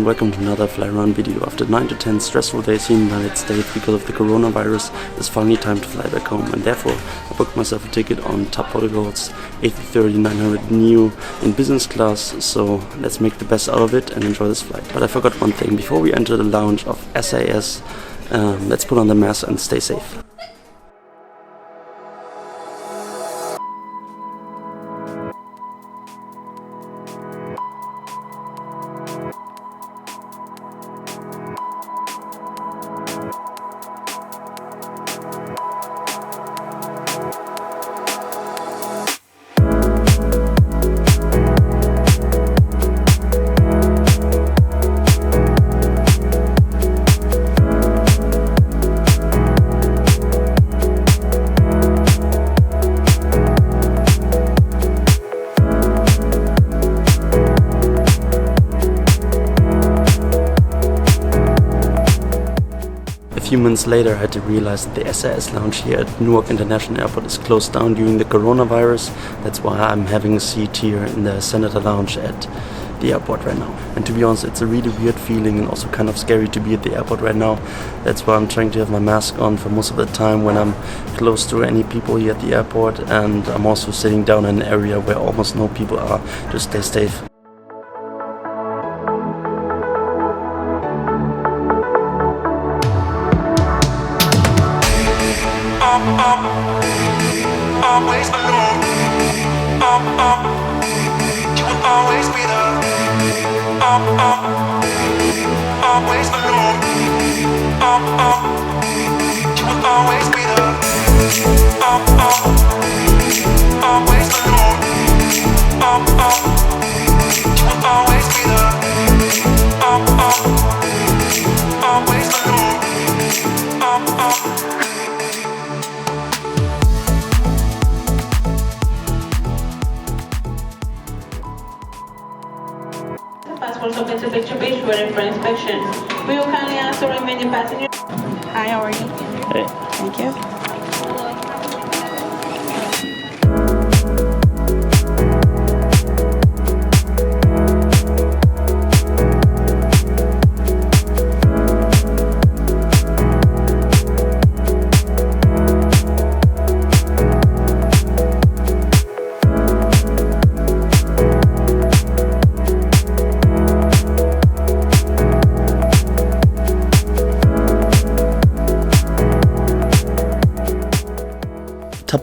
and welcome to another FlyAround video. After 9 to 10 stressful days here in the United States because of the coronavirus, it's finally time to fly back home, and therefore I booked myself a ticket on Portugal's A330-900 Neo in business class, so let's make the best out of it and enjoy this flight. But I forgot one thing, before we enter the lounge of SAS, let's put on the mask and stay safe. A few minutes later I had to realize that the SAS lounge here at Newark International Airport is closed down during the coronavirus. That's why I'm having a seat here in the Senator Lounge at the airport right now. And to be honest, it's a really weird feeling and also kind of scary to be at the airport right now. That's why I'm trying to have my mask on for most of the time when I'm close to any people here at the airport, and I'm also sitting down in an area where almost no people are to stay safe. Always alone. You will always be there. Always alone. You will always be there. Always alone. You will always be there. Always alone. Passports open to picture page, ready for inspection. We will kindly ask the remaining passengers. Hi, how are you? Hey. Thank you.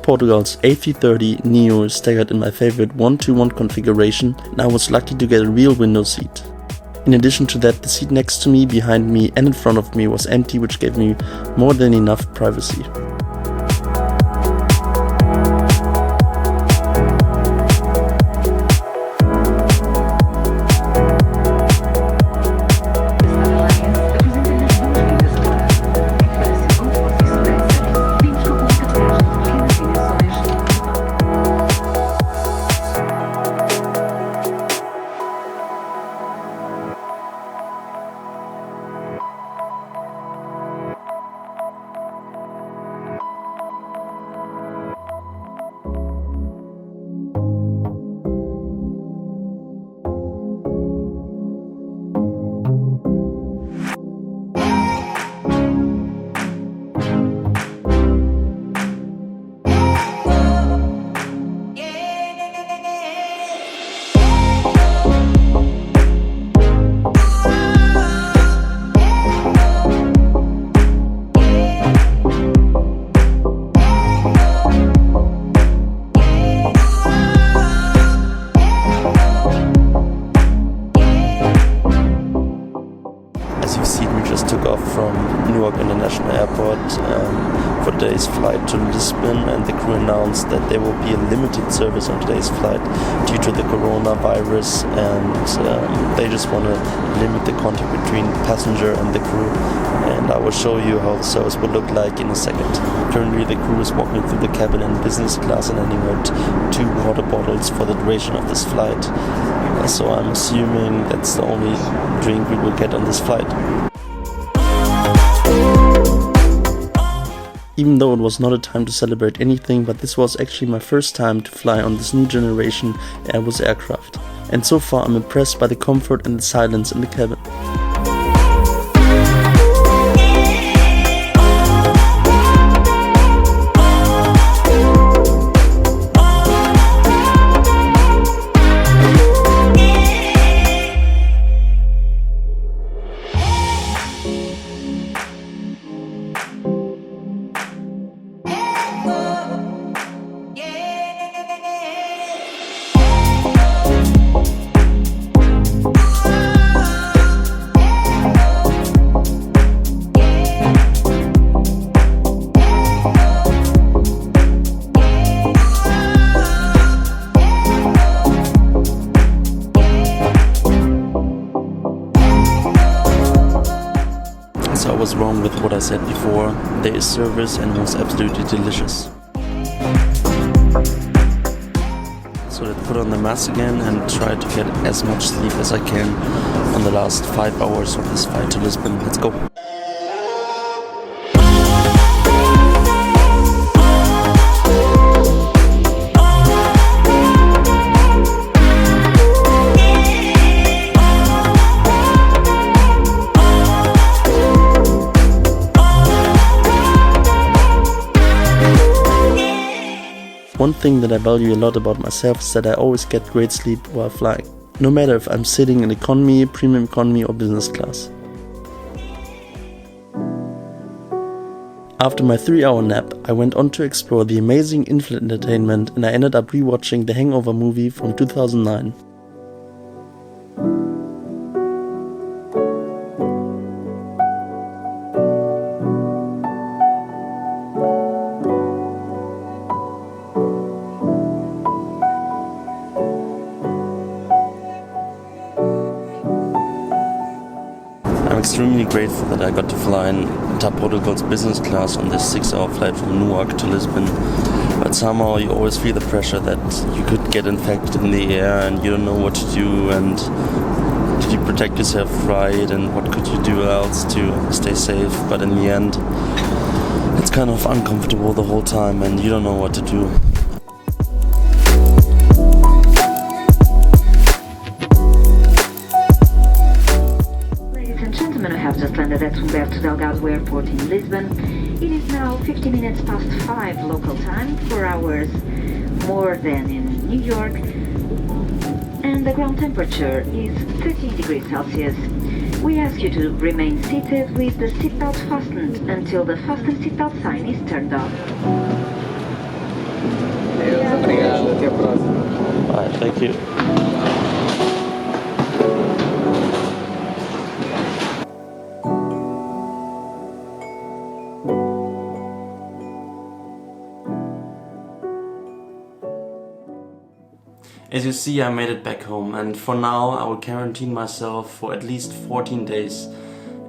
Portugal's A330 Neo is staggered in my favorite 1-to-1 configuration, and I was lucky to get a real window seat. In addition to that, the seat next to me, behind me and in front of me was empty, which gave me more than enough privacy. Took off from Newark International Airport for today's flight to Lisbon, and the crew announced that there will be a limited service on today's flight due to the coronavirus, and they just want to limit the contact between the passenger and the crew, and I will show you how the service will look like in a second. Currently the crew is walking through the cabin in business class and handing out 2 water bottles for the duration of this flight, so I'm assuming that's the only drink we will get on this flight. Even though it was not a time to celebrate anything, but this was actually my first time to fly on this new generation Airbus aircraft. and so far I'm impressed by the comfort and the silence in the cabin. So I was wrong with what I said before. There is service and it was absolutely delicious. So let's put on the mask again and try to get as much sleep as I can on the last 5 hours of this flight to Lisbon. Let's go. One thing that I value a lot about myself is that I always get great sleep while flying, no matter if I'm sitting in economy, premium economy or business class. After my 3-hour nap, I went on to explore the amazing infinite entertainment and I ended up rewatching the Hangover movie from 2009. I'm extremely grateful that I got to fly in Portugal's business class on this 6-hour flight from Newark to Lisbon, but somehow you always feel the pressure that you could get infected in the air and you don't know what to do, and did you protect yourself right and what could you do else to stay safe. But in the end it's kind of uncomfortable the whole time and you don't know what to do. Just landed at OneWorldFlyer Airport in Lisbon. It is now 50 minutes past 5 local time, 4 hours more than in New York, and the ground temperature is 13 degrees Celsius. We ask you to remain seated with the seatbelt fastened until the fasten seatbelt sign is turned off. Obrigado, até a próxima. Alright, thank you. As you see, I made it back home, and for now I will quarantine myself for at least 14 days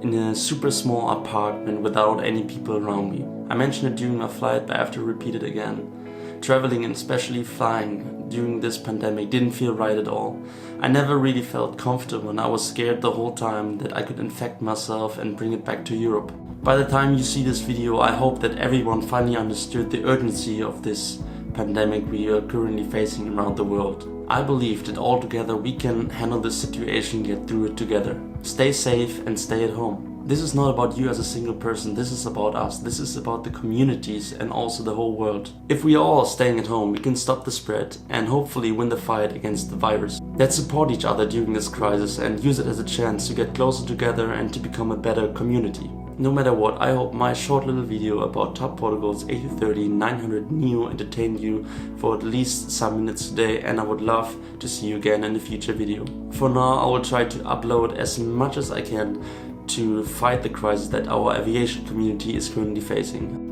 in a super small apartment without any people around me. I mentioned it during my flight, but I have to repeat it again. Traveling and especially flying during this pandemic didn't feel right at all. I never really felt comfortable and I was scared the whole time that I could infect myself and bring it back to Europe. By the time you see this video, I hope that everyone finally understood the urgency of this pandemic we are currently facing around the world. I believe that all together we can handle this situation, get through it together. Stay safe and stay at home. This is not about you as a single person, this is about us, this is about the communities and also the whole world. If we are all staying at home, we can stop the spread and hopefully win the fight against the virus. Let's support each other during this crisis and use it as a chance to get closer together and to become a better community. No matter what, I hope my short little video about Top Portugal's A330-900 Neo entertained you for at least some minutes today, and I would love to see you again in a future video. For now, I will try to upload as much as I can to fight the crisis that our aviation community is currently facing.